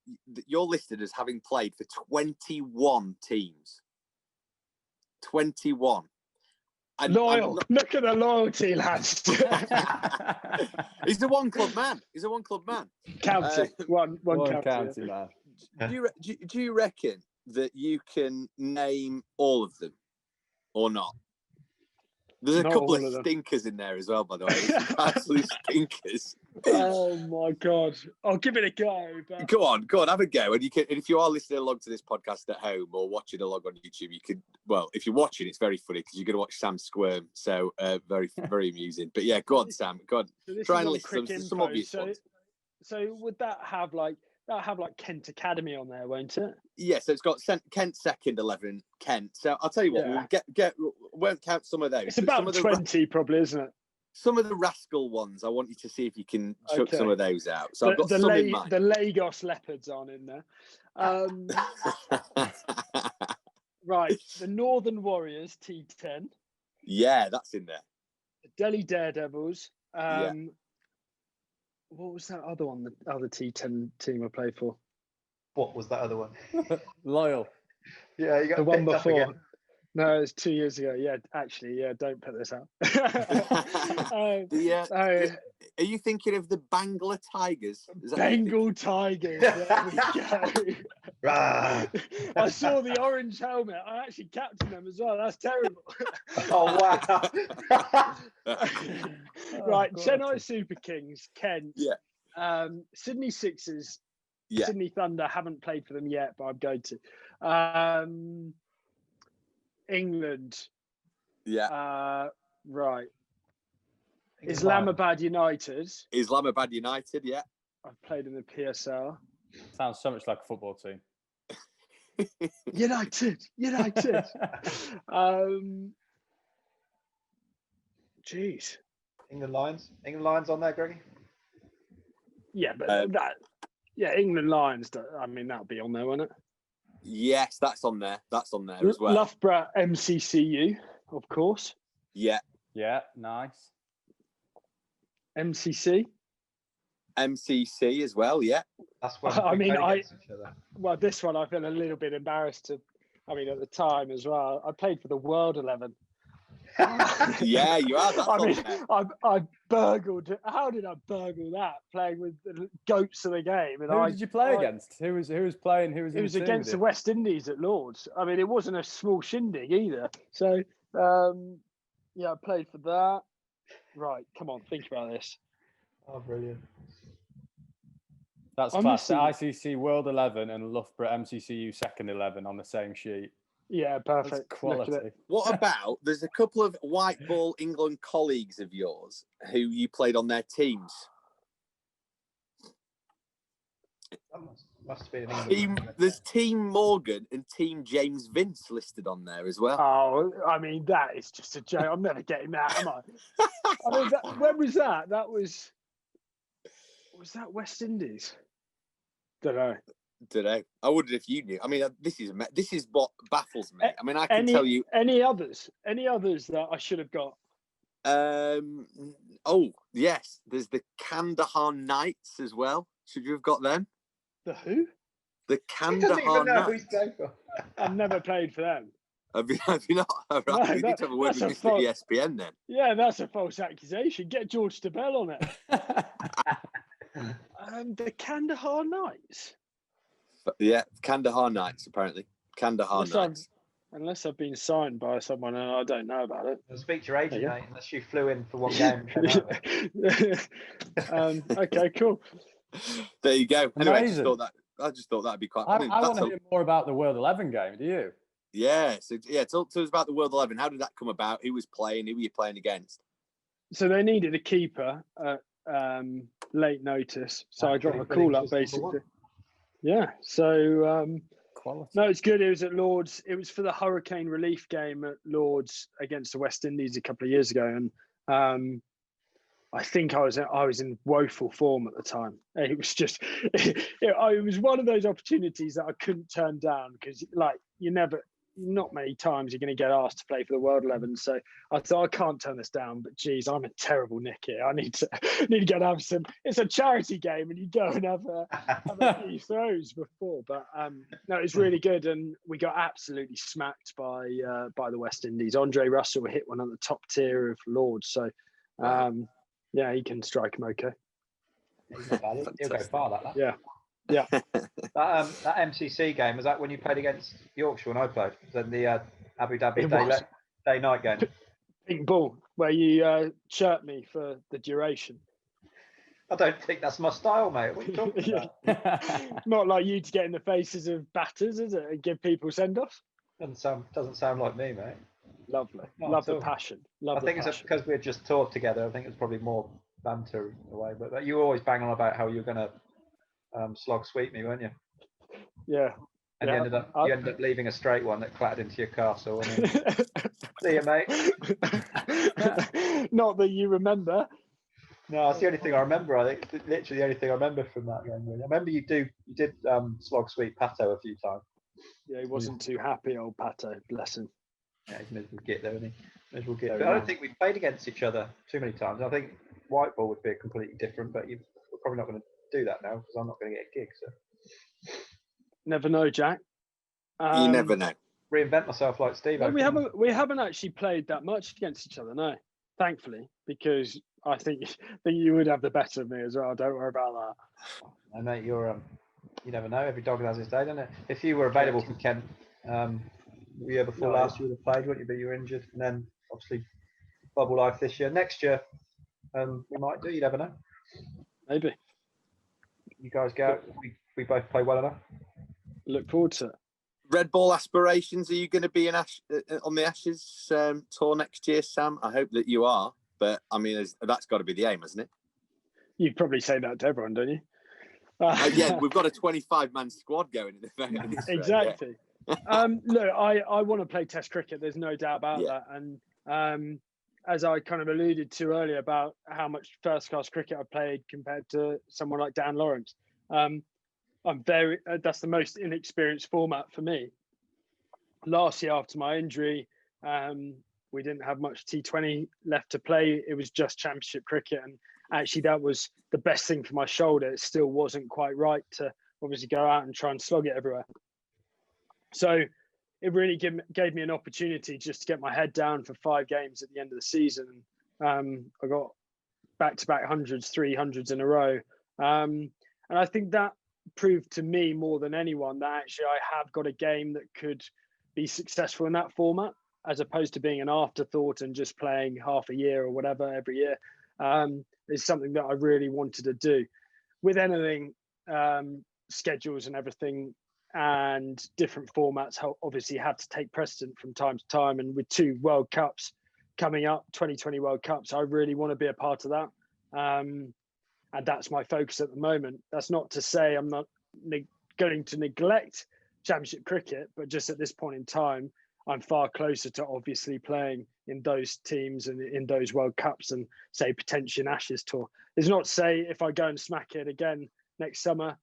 Speaker 4: you're listed as having played for 21 teams. 21.
Speaker 5: Loyal. Look at the loyalty, lads.
Speaker 4: He's a one club man.
Speaker 5: County. One
Speaker 3: county man.
Speaker 4: Do you reckon that you can name all of them or not? There's a couple of stinkers in there as well, by the way. Absolute stinkers.
Speaker 5: Oh my God. I'll give it a go. But...
Speaker 4: Go on, have a go. And if you are listening along to this podcast at home or watching along on YouTube, you can, well, if you're watching, it's very funny because you're going to watch Sam squirm. So very, very amusing. But yeah, go on, Sam. Go on.
Speaker 5: So
Speaker 4: try and list some obvious ones.
Speaker 5: So would that have like Kent Academy on there, won't it?
Speaker 4: Yeah, so it's got Kent second 11, Kent. So I'll tell you what, we'll won't count some of those.
Speaker 5: It's about 20 probably, isn't it?
Speaker 4: Some of the rascal ones, I want you to see if you can chuck some of those out. So I've got some in mind.
Speaker 5: The Lagos Leopards aren't in there. Right, the Northern Warriors, T10.
Speaker 4: Yeah, that's in there.
Speaker 5: The Delhi Daredevils. What was that other one? The other T10 team I played for.
Speaker 2: What was that other one?
Speaker 3: Loyal.
Speaker 2: Yeah, you got
Speaker 5: the one before. No, it was 2 years ago. Yeah, actually, yeah. Don't put this out.
Speaker 4: Are you thinking of the Bangla Tigers?
Speaker 5: Bengal Tigers. There we go. I saw the orange helmet. I actually captained them as well. That's terrible.
Speaker 2: Oh wow.
Speaker 5: Right, Chennai Super Kings, Kent.
Speaker 4: Yeah.
Speaker 5: Sydney Sixers.
Speaker 4: Yeah.
Speaker 5: Sydney Thunder. Haven't played for them yet, but I'm going to. England.
Speaker 4: Yeah.
Speaker 5: Right. Islamabad United.
Speaker 4: Yeah.
Speaker 5: I've played in the PSL.
Speaker 3: Sounds so much like a football team.
Speaker 5: United. Jeez.
Speaker 2: England Lions on there, Greggy?
Speaker 5: Yeah, but England Lions. I mean, that'll be on there, won't it?
Speaker 4: Yes, that's on there. That's on there as well.
Speaker 5: Loughborough MCCU, of course.
Speaker 4: Yeah.
Speaker 3: Yeah, nice.
Speaker 5: MCC
Speaker 4: as well, yeah.
Speaker 2: That's what
Speaker 5: well, this one I feel a little bit embarrassed to. I mean, at the time as well, I played for the World 11.
Speaker 4: Yeah, you are.
Speaker 5: I burgled. How did I burgle that? Playing with the goats of the game. And
Speaker 3: who did you play against? Who was playing? Who was?
Speaker 5: It was against the West Indies at Lords. I mean, it wasn't a small shindig either. So, I played for that. Right, come on, think about this.
Speaker 2: Oh, brilliant.
Speaker 3: That's class. The ICC World 11 and Loughborough MCCU second 11 on the same sheet.
Speaker 5: Yeah, perfect.
Speaker 3: That's quality.
Speaker 4: What about, there's a couple of white ball England colleagues of yours who you played on their teams.
Speaker 2: Must be an England.
Speaker 4: There's Team Morgan and Team James Vince listed on there as well.
Speaker 5: Oh, I mean, that is just a joke. I'm never getting that, am I? I mean, when was that? Was that West Indies? Don't know.
Speaker 4: I wondered if you knew. I mean, this is what baffles me. I mean, I can tell you
Speaker 5: any others that I should have got.
Speaker 4: Oh yes, there's the Kandahar Knights as well. Should you have got them?
Speaker 5: The who?
Speaker 4: The Kandahar Knights.
Speaker 5: I've never played for them.
Speaker 4: Have you not? Right. No, we need to have a word with Mr. ESPN then.
Speaker 5: Yeah, that's a false accusation. Get George Stabell on it. The Kandahar Knights.
Speaker 4: Yeah, Kandahar Knights, apparently. Kandahar Knights.
Speaker 5: Unless I've been signed by someone and I don't know about it.
Speaker 2: Well, speak to your agent, mate, unless you flew in for one game.
Speaker 5: Okay, cool.
Speaker 4: There you go. Anyway, I just thought that'd be quite.
Speaker 3: I want to hear more about the World 11 game. Do you?
Speaker 4: Yeah. So talk to us about the World 11. How did that come about? Who was playing? Who were you playing against?
Speaker 5: So they needed a keeper at late notice. So I dropped a call up basically. Yeah. So
Speaker 3: Quality.
Speaker 5: No, it's good. It was at Lords. It was for the hurricane relief game at Lords against the West Indies a couple of years ago, and I think I was in woeful form at the time. It was just it was one of those opportunities that I couldn't turn down because like not many times you're going to get asked to play for the World 11. So I thought, I can't turn this down, but geez, I'm a terrible nick here. I need to go and have some. It's a charity game, and you go and have a few throws before. But no, it was really good, and we got absolutely smacked by the West Indies. Andre Russell hit one at the top tier of Lords, so yeah, he can strike him okay.
Speaker 2: He's not bad. He'll go far like that.
Speaker 5: Yeah.
Speaker 2: That MCC game, was that when you played against Yorkshire when I played? Was that the Abu Dhabi day night game?
Speaker 5: Pink ball, where you chirped me for the duration.
Speaker 2: I don't think that's my style, mate. What are you talking about?
Speaker 5: Not like you to get in the faces of batters, is it? And give people send-offs?
Speaker 2: Doesn't sound like me, mate.
Speaker 5: Lovely.
Speaker 2: Not
Speaker 5: Love
Speaker 2: at
Speaker 5: the
Speaker 2: all.
Speaker 5: passion.
Speaker 2: I think it's because we're just taught together. I think it's probably more banter in a way. But you always bang on about how you're going to slog sweep me, weren't you?
Speaker 5: Yeah.
Speaker 2: And you ended up leaving a straight one that clattered into your castle. See you, mate.
Speaker 5: Not that you remember.
Speaker 2: No, it's the only thing I remember. I think it's literally the only thing I remember from that game. Really. I remember you did slog sweep Pato a few times.
Speaker 5: Yeah, he wasn't too happy, old Pato. Bless him.
Speaker 2: Yeah, he's miserable git there, isn't he? Miserable git. But I don't think we've played against each other too many times. I think white ball would be completely different, but we're probably not going to do that now because I'm not going to get a gig. So
Speaker 5: never know, Jack.
Speaker 4: You never know.
Speaker 2: Reinvent myself like Steve.
Speaker 5: Well, we haven't actually played that much against each other, no. Thankfully, because I think you would have the better of me as well. Don't worry about that.
Speaker 2: And mate, you're you never know. Every dog has his day, doesn't it? If you were available for Kent, the year before last, you would have played, wouldn't you? But you were injured, and then obviously bubble life this year. Next year, we might do. You never know.
Speaker 5: Maybe.
Speaker 2: You guys go. We both play well enough. Look
Speaker 5: forward to it.
Speaker 4: Red Ball aspirations. Are you going to be on the Ashes tour next year, Sam? I hope that you are. But I mean, that's got to be the aim, hasn't it?
Speaker 5: You probably say that to everyone, don't you?
Speaker 4: Yeah, we've got a 25-man squad going in the event.
Speaker 5: Exactly. Yeah. Look, I want to play Test cricket. There's no doubt about that. And as I kind of alluded to earlier about how much first-class cricket I played compared to someone like Dan Lawrence, that's the most inexperienced format for me. Last year after my injury, we didn't have much T20 left to play. It was just championship cricket. And actually that was the best thing for my shoulder. It still wasn't quite right to obviously go out and try and slog it everywhere. So it really gave me an opportunity just to get my head down for 5 games at the end of the season. I got back-to-back 300s in a row. And I think that proved to me more than anyone that actually I have got a game that could be successful in that format, as opposed to being an afterthought and just playing half a year or whatever every year. Is something that I really wanted to do. With anything, schedules and everything and different formats obviously have to take precedent from time to time. And with 2 World Cups coming up, 2020 World Cups, I really want to be a part of that. And that's my focus at the moment. That's not to say I'm not going to neglect championship cricket, but just at this point in time, I'm far closer to obviously playing in those teams and in those World Cups and say potentially an Ashes tour. It's not to say if I go and smack it again next summer,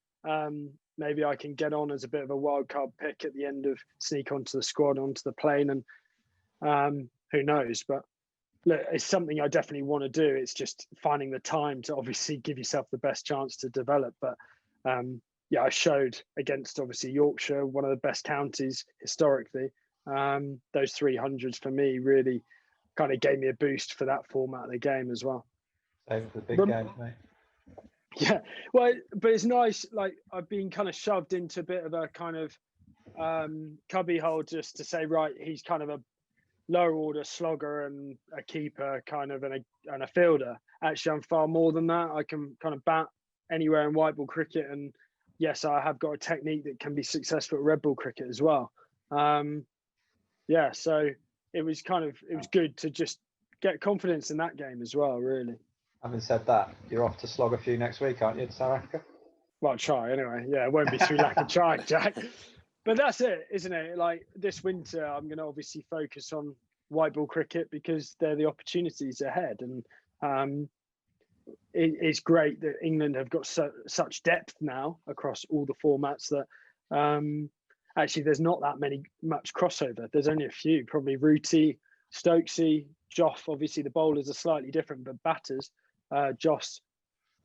Speaker 5: maybe I can get on as a bit of a wild card pick at the end of sneak onto the squad, onto the plane, and who knows? But look, it's something I definitely want to do. It's just finding the time to obviously give yourself the best chance to develop. But yeah, I showed against obviously Yorkshire, one of the best counties historically. Those 300s for me really kind of gave me a boost for that format of the game as well.
Speaker 2: Over the big games, mate.
Speaker 5: Yeah, well, but it's nice. Like I've been kind of shoved into a bit of a kind of cubby hole just to say, right, he's kind of a lower order slogger and a keeper kind of and a fielder. Actually, I'm far more than that. I can kind of bat anywhere in white ball cricket, and yes, I have got a technique that can be successful at red ball cricket as well. Yeah, so it was good to just get confidence in that game as well, really.
Speaker 2: Having said that, you're off to slog a few next week, aren't you, to South Africa?
Speaker 5: Well, I'll try anyway. Yeah, it won't be through lack of trying, Jack. But that's it, isn't it? Like this winter, I'm going to obviously focus on white ball cricket because they're the opportunities ahead. And it's great that England have got such depth now across all the formats that actually there's not that much crossover. There's only a few, probably Rooty, Stokesy, Joff. Obviously, the bowlers are slightly different, but batters, Joss.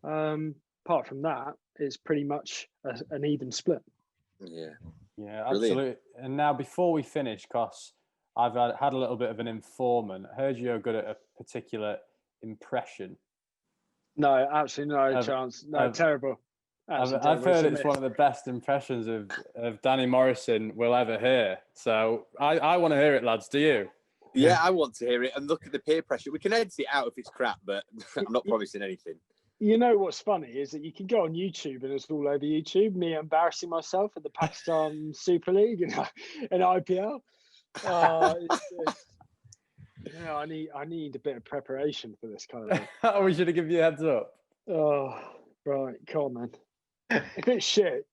Speaker 5: Apart from that, it's pretty much an even split.
Speaker 3: Yeah, absolutely. And now, before we finish, Cos, I've had a little bit of an informant. I heard you're good at a particular impression.
Speaker 5: No, absolutely no chance. No, terrible.
Speaker 3: I've heard it's one of the best impressions of Danny Morrison we'll ever hear. So I want to hear it, lads. Do you?
Speaker 4: Yeah, I want to hear it. And look at the peer pressure. We can edit it out if it's crap, but I'm not promising anything.
Speaker 5: You know what's funny is that you can go on YouTube and it's all over YouTube. Me embarrassing myself at the Pakistan Super League and IPL. Yeah, I need a bit of preparation for this kind of thing.
Speaker 3: We should have given you a heads up.
Speaker 5: Oh, right, come on, man. If it's shit,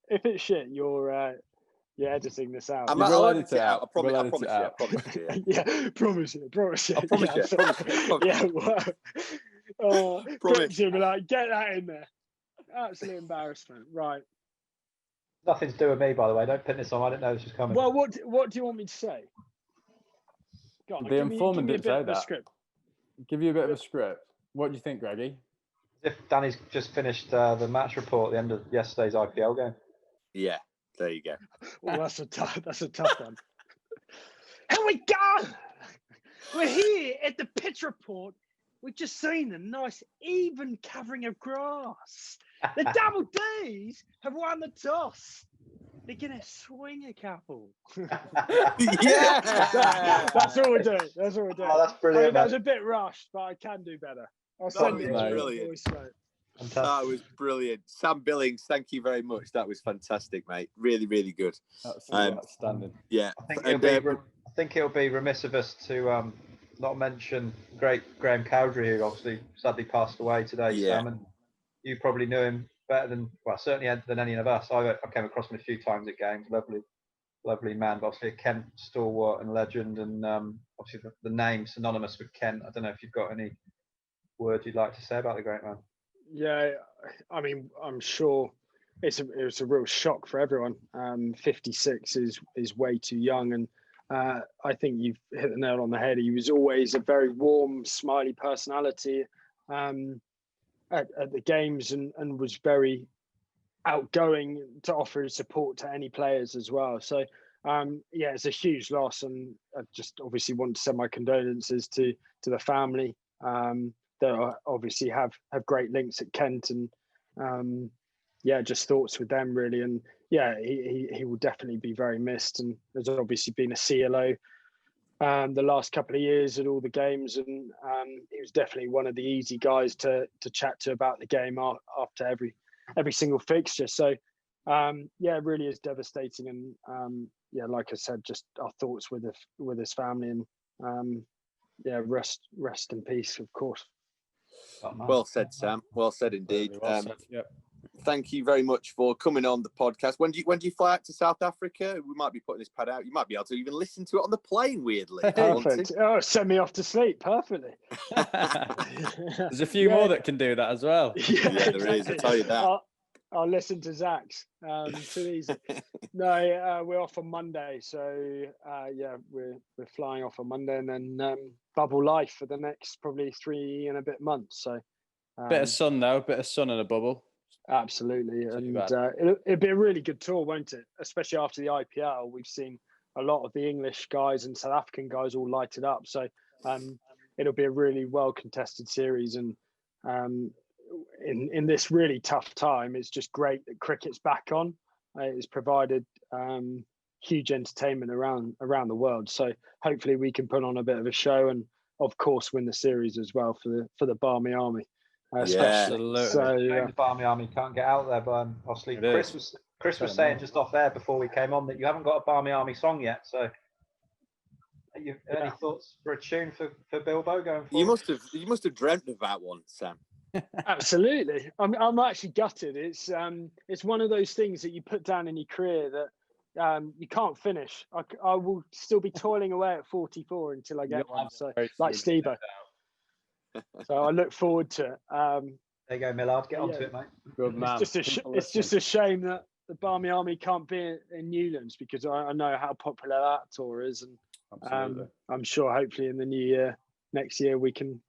Speaker 5: you're editing this out.
Speaker 4: I'll edit it out. I promise you.
Speaker 5: Yeah, promise you.
Speaker 4: I promise you.
Speaker 5: Yeah, well, promise you. Like, get that in there. Absolute embarrassment. Right.
Speaker 2: Nothing to do with me, by the way. Don't pin this on. I didn't know this was coming.
Speaker 5: Well, what do you want me to say? Go on,
Speaker 3: the informant didn't say that.
Speaker 5: Script.
Speaker 3: Give you a bit of a script. What do you think, Greggy?
Speaker 2: If Danny's just finished the match report at the end of yesterday's IPL game.
Speaker 4: Yeah, there you go.
Speaker 5: Well, that's a tough one. Here we go. We're here at the pitch report. We've just seen a nice even covering of grass. The Double Ds have won the toss. They're going to swing a couple.
Speaker 4: Yeah.
Speaker 5: That's all we're doing.
Speaker 2: Oh, that's brilliant.
Speaker 5: That was a bit rushed, but I can do better. I'll send it to you.
Speaker 4: That was brilliant. Sam Billings, thank you very much. That was fantastic, mate. Really, really good.
Speaker 3: Absolutely outstanding.
Speaker 4: Yeah.
Speaker 2: I think it'll be remiss of us to not mention great Graham Cowdrey, who obviously sadly passed away today, Sam. And you probably knew him better than, well, certainly than any of us. I came across him a few times at games. Lovely man, but obviously a Kent stalwart and legend, and obviously the name synonymous with Kent. I don't know if you've got any words you'd like to say about the great man.
Speaker 5: Yeah, I mean, I'm sure it was a real shock for everyone. 56 is way too young, and I think you've hit the nail on the head. He was always a very warm, smiley personality at the games, and was very outgoing to offer his support to any players as well. So it's a huge loss, and I just obviously want to send my condolences to the family. That obviously have great links at Kent, and just thoughts with them really. And he will definitely be very missed, and there's obviously been a CLO the last couple of years at all the games, and he was definitely one of the easy guys to chat to about the game after every single fixture. So it really is devastating, and like I said, just our thoughts with his family, and rest in peace, of course.
Speaker 4: Well said, Sam. Well said indeed.
Speaker 3: Well said. Yep.
Speaker 4: Thank you very much for coming on the podcast. When do you fly out to South Africa? We might be putting this pad out. You might be able to even listen to it on the plane, weirdly.
Speaker 5: Perfect. Oh, send me off to sleep perfectly.
Speaker 3: There's a few more that can do that as well.
Speaker 4: Yeah, there is. I'll tell you that.
Speaker 5: I'll listen to Zach's. Too easy. No, we're off on Monday, so we're flying off on Monday, and then bubble life for the next probably 3 and a bit months. So
Speaker 3: bit of sun though, bit of sun and a bubble.
Speaker 5: Absolutely, and it'll be a really good tour, won't it? Especially after the IPL, we've seen a lot of the English guys and South African guys all lighted up. So it'll be a really well contested series, and in this really tough time, it's just great that cricket's back on. It's provided huge entertainment around the world. So hopefully we can put on a bit of a show, and of course win the series as well for the Barmy Army.
Speaker 3: Absolutely.
Speaker 2: So the Barmy Army can't get out there, but obviously Chris was saying just off air before we came on that you haven't got a Barmy Army song yet. So any thoughts for a tune for Bilbo going forward?
Speaker 4: You must have dreamt about one, Sam.
Speaker 5: Absolutely. I'm actually gutted. It's one of those things that you put down in your career that you can't finish. I will still be toiling away at 44 until I get one. So like Steve. So I look forward to it.
Speaker 2: There you go, Millard. Get onto it, mate.
Speaker 3: Good man.
Speaker 5: It's just a shame that the Barmy Army can't be in Newlands, because I know how popular that tour is, and I'm sure hopefully in the new year, next year, we can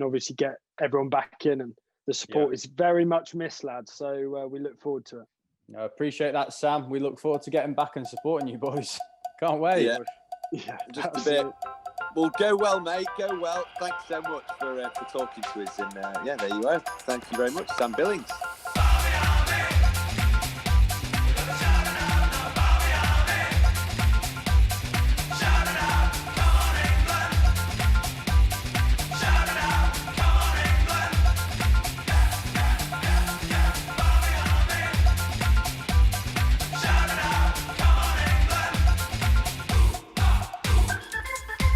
Speaker 5: obviously get everyone back in, and the support is very much missed, lads. So we look forward to it.
Speaker 3: I appreciate that, Sam. We look forward to getting back and supporting you boys. Can't wait.
Speaker 4: Yeah, just a bit. Well, go well, mate. Go well. Thanks so much for talking to us. And there you are. Thank you very much, Sam Billings.